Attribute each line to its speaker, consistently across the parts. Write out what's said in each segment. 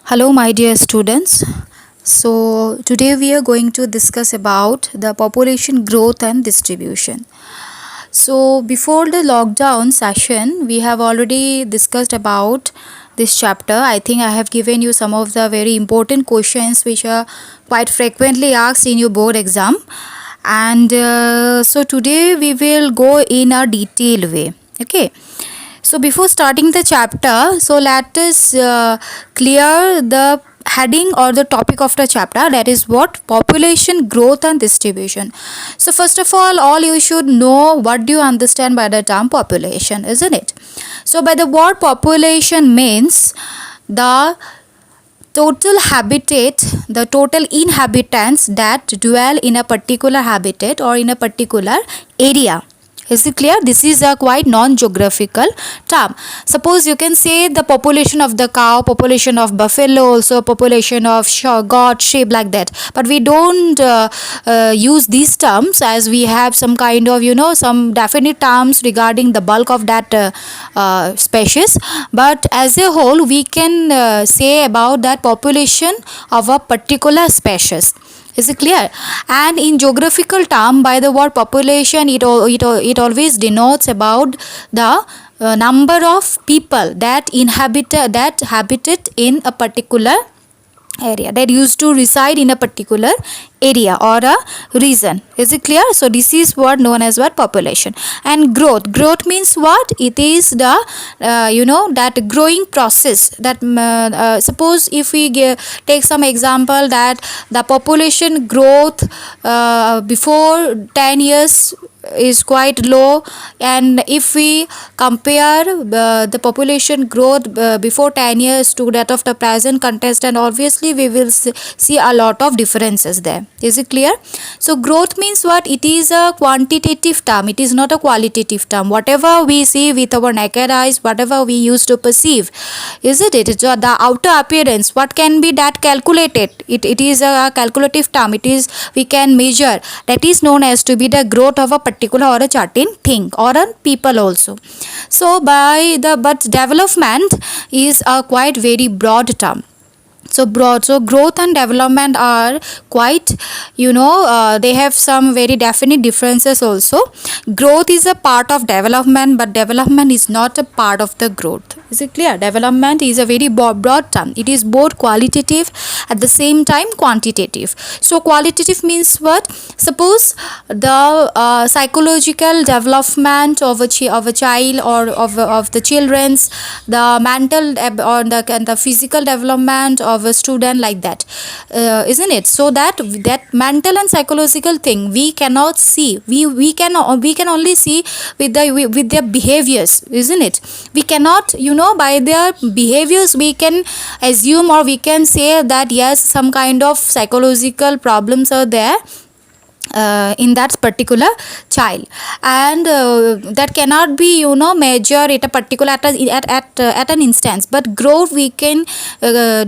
Speaker 1: Hello, my dear students. So, today we are going to discuss about the population growth and distribution. So, before the lockdown session, we have already discussed about this chapter. I think I have given you some of the very important questions which are quite frequently asked in your board exam. And so, today we will go in a detailed way. Okay. So before starting the chapter, so let us clear the heading or the topic of the chapter, that is what population growth and distribution. So first of all you should know what do you understand by the term population, isn't it? So by the word population means the total habitat, the total inhabitants that dwell in a particular habitat or in a particular area. Is it clear? This is a quite non-geographical term. Suppose you can say the population of the cow, population of buffalo, also population of goat, sheep, like that. But we don't use these terms, as we have some kind of some definite terms regarding the bulk of that species. But as a whole, we can say about that population of a particular species. Is it clear? And in geographical term, by the word population, it always denotes about the number of people that habited in a particular area, that used to reside in a particular area or a region. Is it clear? So this is what known as what population. And growth means what? It is the that growing process, that suppose if we take some example, that the population growth before 10 years is quite low, and if we compare the population growth before 10 years to that of the present context, and obviously we will see a lot of differences there. Is it clear? So growth means what? It is a quantitative term, it is not a qualitative term. Whatever we see with our naked eyes, whatever we used to perceive, isn't it? So the outer appearance, what can be that calculated? It is a calculative term, it is, we can measure, that is known as to be the growth of a particular or a certain thing or a people also. So but development is a quite very broad term. So growth and development are quite, they have some very definite differences also. Growth is a part of development, but development is not a part of the growth. Is it clear? Development is a very broad term, it is both qualitative at the same time quantitative. So qualitative means what? Suppose the psychological development of a child or of the children's, the mental or the physical development of a student, like that, isn't it? So that mental and psychological thing we cannot see, we can only see with their behaviors, isn't it? We cannot, by their behaviors we can assume, or we can say that yes, some kind of psychological problems are there in that particular child, and that cannot be measured at a particular at an instance. But growth, we can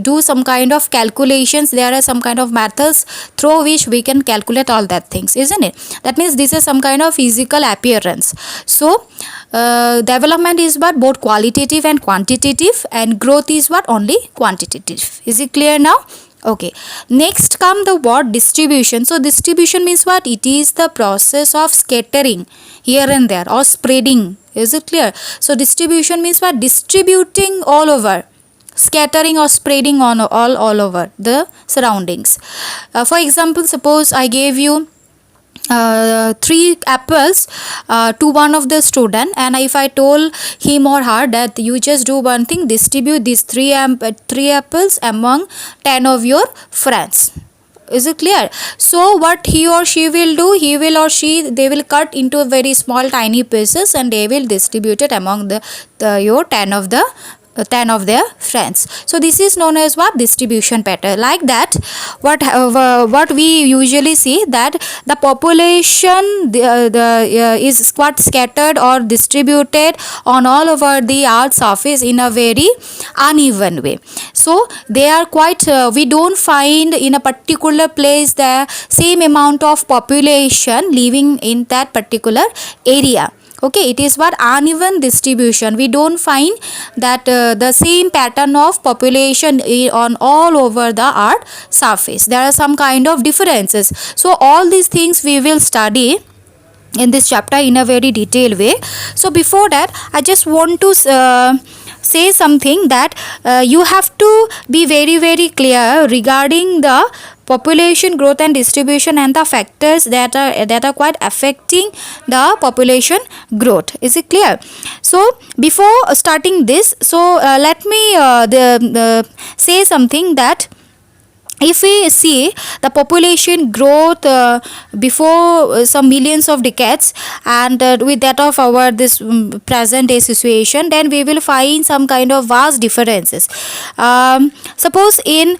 Speaker 1: do some kind of calculations, there are some kind of methods through which we can calculate all that things, isn't it? That means this is some kind of physical appearance. So development is what? Both qualitative and quantitative, and growth is what? Only quantitative. Is it clear now? Okay, next come the word distribution. So distribution means what? It is the process of scattering here and there or spreading. Is it clear? So distribution means what? Distributing all over, scattering or spreading on all over the surroundings. For example, suppose I gave you 3 apples to one of the student, and if I told him or her that you just do one thing, distribute these 3 apples among 10 of your friends. Is it clear? So what he or she will do, they will cut into very small tiny pieces, and they will distribute it among your 10 of their friends. So this is known as what? Distribution pattern. Like that, what we usually see, that the population is quite scattered or distributed on all over the earth surface in a very uneven way. So they are quite, we don't find in a particular place the same amount of population living in that particular area. Okay, it is what uneven distribution. We don't find that the same pattern of population on all over the earth surface. There are some kind of differences. So all these things we will study in this chapter in a very detailed way. So before that, I just want to say something that you have to be very clear regarding the population growth and distribution and the factors that are quite affecting the population growth. Is it clear? So before starting this, so let me say something that if we see the population growth before some millions of decades and with that of our this present day situation, then we will find some kind of vast differences. Suppose in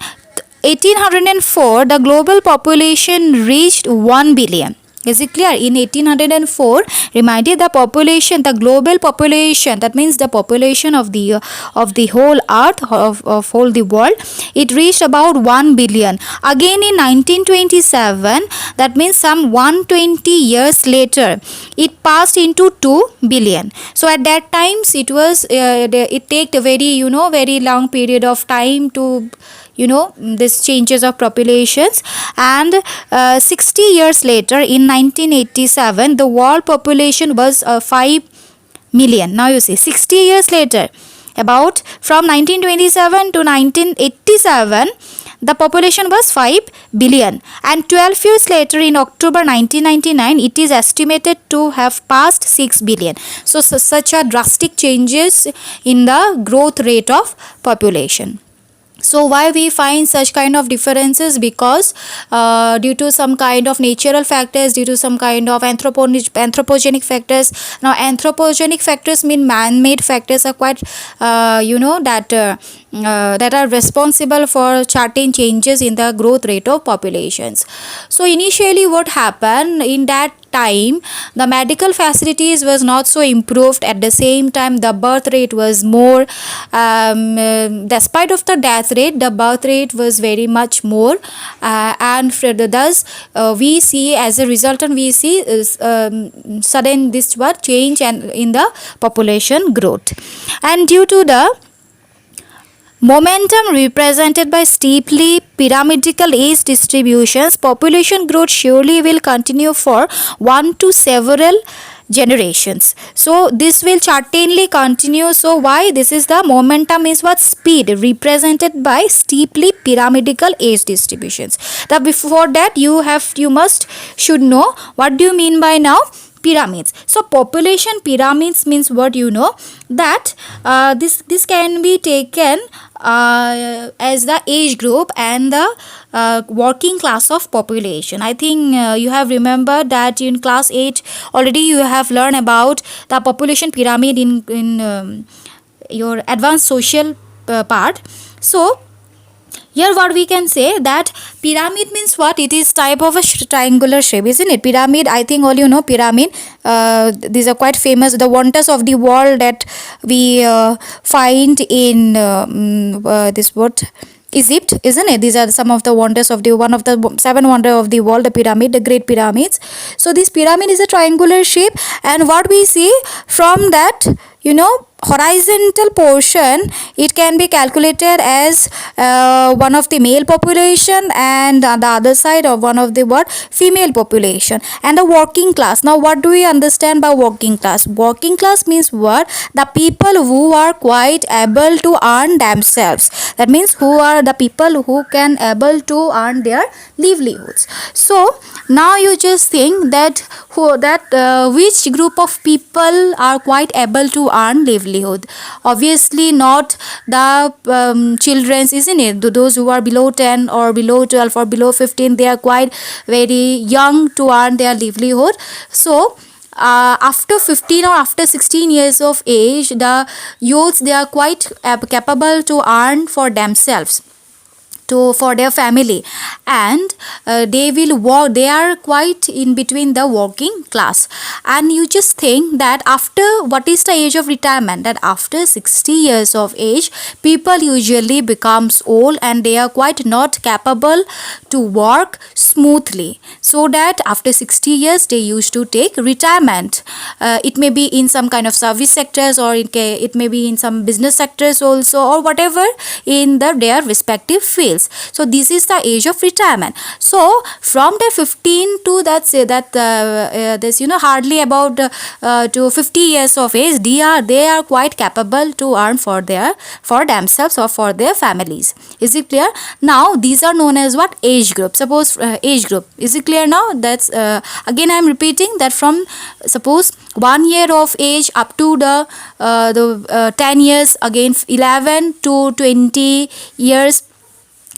Speaker 1: 1804 the global population reached 1 billion. Is it clear? In 1804, reminded the population, the global population, that means the population of the whole earth, of whole the world, it reached about 1 billion. Again in 1927, that means some 120 years later, it passed into 2 billion. So at that times it was it take a very long period of time to this changes of populations, and 60 years later in 1987 the world population was 5 million. Now you see 60 years later, about from 1927 to 1987 the population was 5 billion, and 12 years later in October 1999 it is estimated to have passed 6 billion. So such a drastic changes in the growth rate of population. So why we find such kind of differences? Because due to some kind of natural factors, due to some kind of anthropogenic factors. Now anthropogenic factors mean man-made factors are quite that are responsible for certain changes in the growth rate of populations. So initially what happened in that time, the medical facilities was not so improved. At the same time the birth rate was more, despite of the death rate, the birth rate was very much more, and thus we see as a resultant we see sudden this what change and in the population growth. And due to the momentum represented by steeply pyramidal age distributions, population growth surely will continue for one to several generations. So this will certainly continue. So why? This is the momentum is what? Speed represented by steeply pyramidal age distributions. The before that you should know what do you mean by now pyramids. So population pyramids means what? That this can be taken as the age group and the working class of population. I think you have remembered that in class 8 already you have learned about the population pyramid in your advanced social part. So here what we can say that pyramid means what? It is type of a triangular shape, isn't it? Pyramid, I think all you know pyramid. These are quite famous. The wonders of the world that we find in this what? Egypt, isn't it? These are some of the wonders of the one of the 7 wonders of the world, the pyramid, the great pyramids. So this pyramid is a triangular shape, and what we see from that, horizontal portion, it can be calculated as one of the male population, and on the other side of one of the what? Female population, and the working class. Now what do we understand by working class? Working class means what? The people who are quite able to earn themselves. That means who are the people who can able to earn their livelihoods. So now you just think that which group of people are quite able to earn livelihood. Obviously not the children, isn't it? Those who are below 10 or below 12 or below 15, they are quite very young to earn their livelihood. So after 15 or after 16 years of age, the youths, they are quite capable to earn for themselves. for their family, and they will work, they are quite in between the working class. And you just think that after, what is the age of retirement, that after 60 years of age people usually becomes old and they are quite not capable to work smoothly, so that after 60 years they used to take retirement. It may be in some kind of service sectors, or it may be in some business sectors also, or whatever in their respective fields. So this is the age of retirement. So from the 15 to, that say that this, hardly about to 50 years of age, they are quite capable to earn for themselves or for their families. Is it clear? Now these are known as what? Age group. Suppose age group. Is it clear now? That's again I am repeating that from, suppose 1 year of age up to the 10 years, again 11 to 20 years,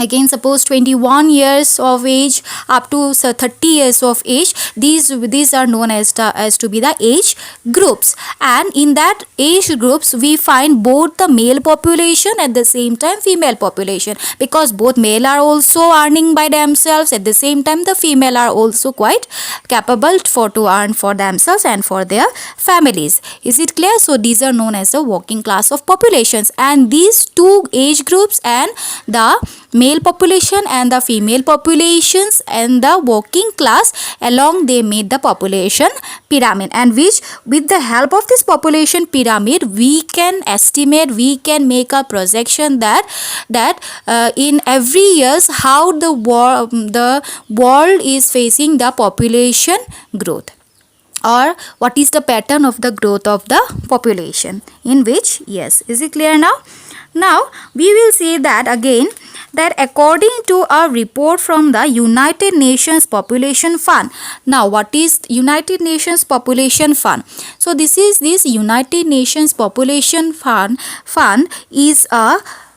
Speaker 1: again suppose 21 years of age up to 30 years of age. These are known as to be the age groups. And in that age groups we find both the male population, at the same time female population, because both male are also earning by themselves, at the same time the female are also quite capable to earn for themselves and for their families. Is it clear? So these are known as the working class of populations, and these two age groups, and the male population and the female populations and the working class along, they made the population pyramid, and which, with the help of this population pyramid, we can estimate, we can make a projection that in every years how the world is facing the population growth, or what is the pattern of the growth of the population, in which, yes, is it clear now? Now we will say that again, that according to a report from the United Nations Population Fund. Now what is United Nations Population Fund? So this United Nations Population Fund is a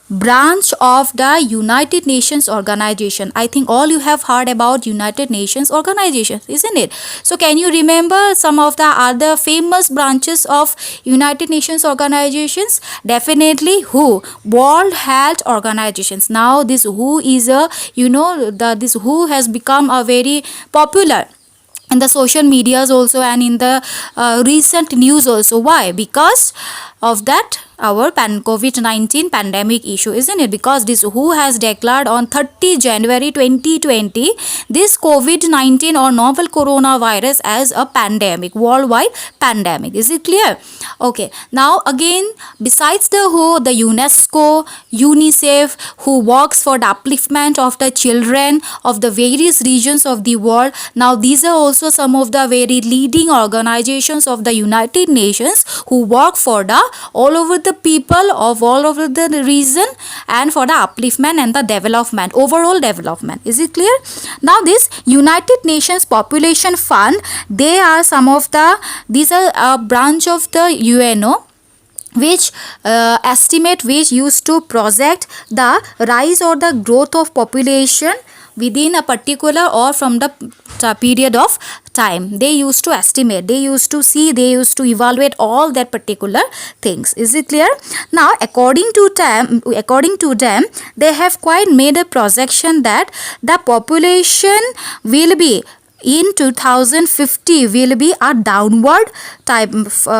Speaker 1: branch of the United Nations organization. I think all you have heard about United Nations organization, isn't it? So can you remember some of the other famous branches of United Nations organizations? Definitely WHO, World Health Organizations. Now this WHO is a, this WHO has become a very popular in the social medias also, and in the recent news also. Why? Because of that our COVID-19 pandemic issue, isn't it? Because this WHO has declared on 30 January 2020 this COVID-19 or novel coronavirus as a pandemic, worldwide pandemic. Is it clear? Okay. Now again, besides the WHO, the UNESCO, UNICEF, who works for the upliftment of the children of the various regions of the world. Now these are also some of the very leading organizations of the United Nations who work for the all over the people of all over the region, and for the upliftment and the development, overall development. Is it clear? Now this United Nations Population Fund, they are some of the, these are a branch of the UNO, which estimate, which used to project the rise or the growth of population within a particular or from the period of time. They used to estimate, they used to see, they used to evaluate all that particular things. Is it clear? Now according to them, they have quite made a projection that the population will be in 2050 will be a downward type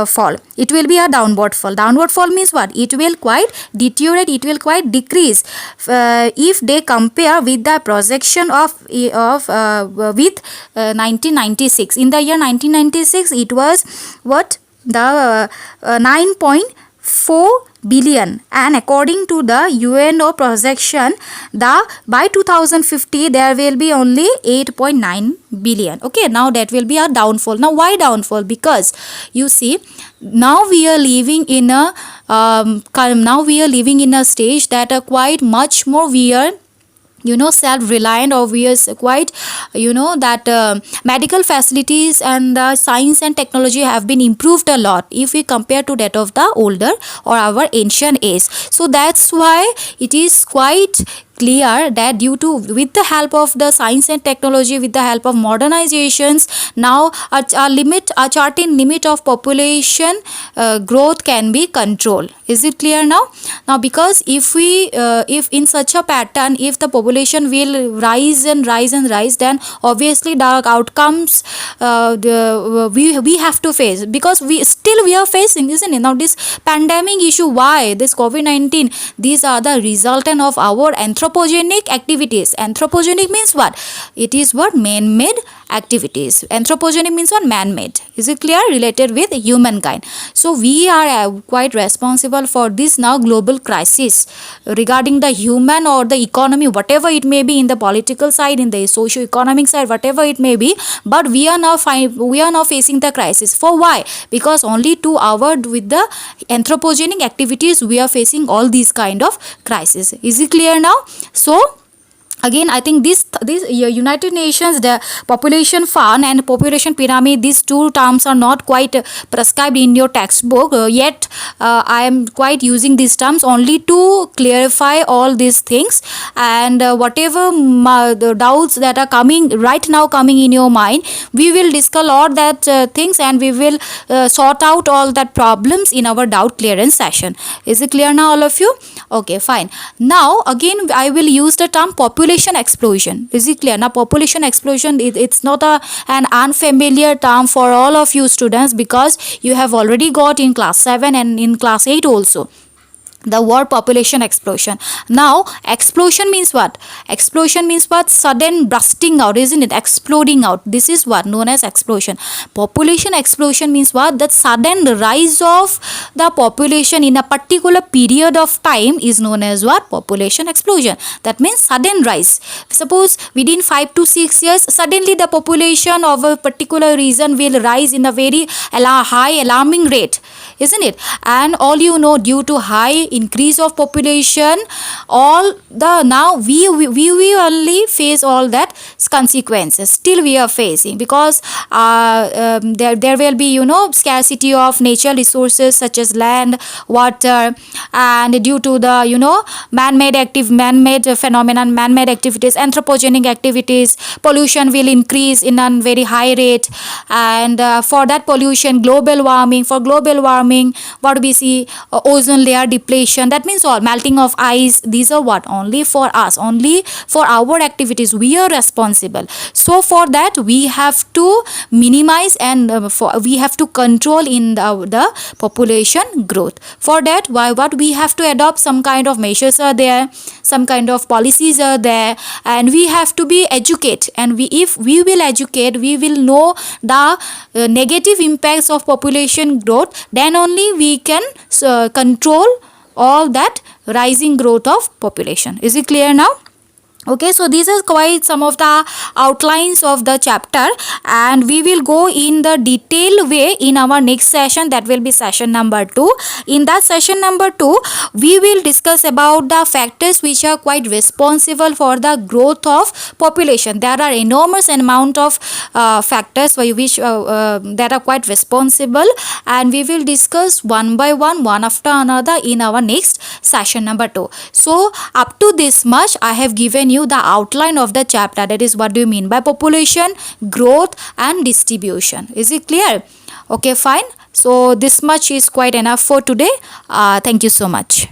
Speaker 1: fall. It will be a downward fall. Downward fall means what? It will quite deteriorate, it will quite decrease if they compare with the projection of with 1996. In the year 1996 it was what? The 9.4 billion, and according to the UNO projection, by 2050 there will be only 8.9 billion. Okay, now that will be a downfall. Now why downfall? Because you see, now we are living in a stage that are quite much more, we are self-reliant, or we are quite that medical facilities and the science and technology have been improved a lot if we compare to that of the older or our ancient age. So that's why it is quite clear that due to with the help of the science and technology, with the help of modernizations, now a certain limit of population growth can be controlled. Is it clear now? Now because if in such a pattern, if the population will rise and rise and rise, then obviously the outcomes we have to face, because we are facing, isn't it? Now this pandemic issue, why this COVID-19, these are the resultant of our anthropogenic activities. Anthropogenic means what? It is what? Man-made activities. Anthropogenic means what? Man-made. Is it clear? Related with humankind. So we are quite responsible for this now global crisis regarding the human or the economy, whatever it may be, in the political side, in the socio-economic side, whatever it may be. But we are now facing the crisis. For why? Because only 2 hours with the anthropogenic activities we are facing all these kind of crisis. Is it clear now? So again, I think this United Nations, the population fund and population pyramid, these two terms are not quite prescribed in your textbook, yet I am quite using these terms only to clarify all these things. And whatever the doubts that are coming right now coming in your mind, we will discuss all that things, and we will sort out all that problems in our doubt clearance session. Is it clear now, all of you? Okay, fine. Now again I will use the term population explosion. Is it clear? Now population explosion, it's not an unfamiliar term for all of you students, because you have already got in class 7 and in class 8 also the word population explosion. Now explosion means what? Explosion means what? Sudden bursting out, isn't it? Exploding out. This is what known as explosion. Population explosion means what? That sudden rise of the population in a particular period of time is known as what? Population explosion. That means sudden rise. Suppose within 5 to 6 years suddenly the population of a particular region will rise in a very high alarming rate, isn't it? And all you know, due to high increase of population, all the now we only face all that consequences. Still we are facing, because there will be scarcity of natural resources such as land, water, and due to the man-made phenomenon, man-made activities, anthropogenic activities, pollution will increase in a very high rate. And for that pollution, global warming, what we see, ozone layer depletion, that means all melting of ice. These are what? Only for us, only for our activities we are responsible. So for that we have to minimize and we have to control in the population growth. For that, what we have to adopt, some kind of measures are there, some kind of policies are there, and we have to be educate. And if we will educate, we will know the negative impacts of population growth, then only we can control all that rising growth of population. Is it clear now? Okay, so this is quite some of the outlines of the chapter, and we will go in the detailed way in our next session. That will be session number 2. In that session number 2, we will discuss about the factors which are quite responsible for the growth of population. There are enormous amount of factors which that are quite responsible, and we will discuss one by one after another in our next session number 2. So up to this much I have given you the outline of the chapter, that is what do you mean by population growth and distribution. Is it clear? Okay, fine. So this much is quite enough for today. Thank you so much.